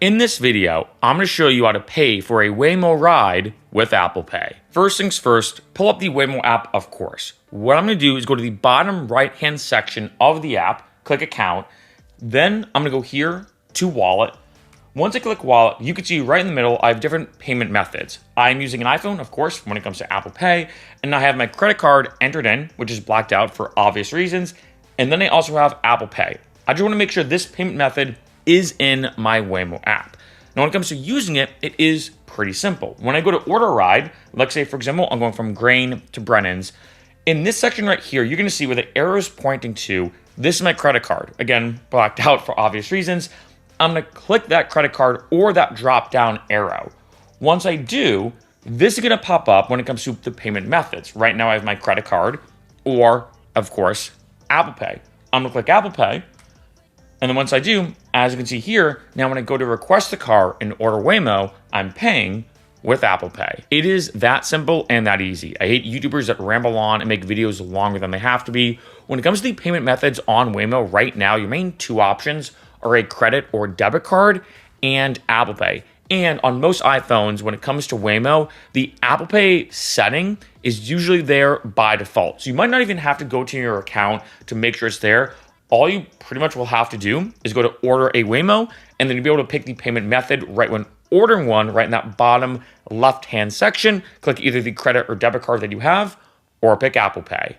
In this video, I'm going to show you how to pay for a Waymo ride with Apple Pay. First things first, pull up the Waymo app, of course. What I'm going to do is go to the bottom right-hand section of the app, click Account. Then I'm going to go here to Wallet. Once I click Wallet, you can see right in the middle, I have different payment methods. I'm using an iPhone, of course, when it comes to Apple Pay, and I have my credit card entered in, which is blacked out for obvious reasons. And then I also have Apple Pay. I just want to make sure this payment method is in my Waymo app. Now, when it comes to using it, it is pretty simple. When I go to order a ride, let's say, for example, I'm going from Grain to Brennan's. In this section right here, you're going to see where the arrow is pointing to, this is my credit card. Again, blacked out for obvious reasons. I'm going to click that credit card or that drop-down arrow. Once I do, this is going to pop up when it comes to the payment methods. Right now, I have my credit card or, of course, Apple Pay. I'm going to click Apple Pay. And then once I do, as you can see here, now when I go to request the car and order Waymo, I'm paying with Apple Pay. It is that simple and that easy. I hate YouTubers that ramble on and make videos longer than they have to be. When it comes to the payment methods on Waymo right now, your main two options are a credit or debit card and Apple Pay. And on most iPhones, when it comes to Waymo, the Apple Pay setting is usually there by default. So you might not even have to go to your account to make sure it's there. All you pretty much will have to do is go to order a Waymo, and then you'll be able to pick the payment method right when ordering one, right in that bottom left-hand section. Click either the credit or debit card that you have, or pick Apple Pay.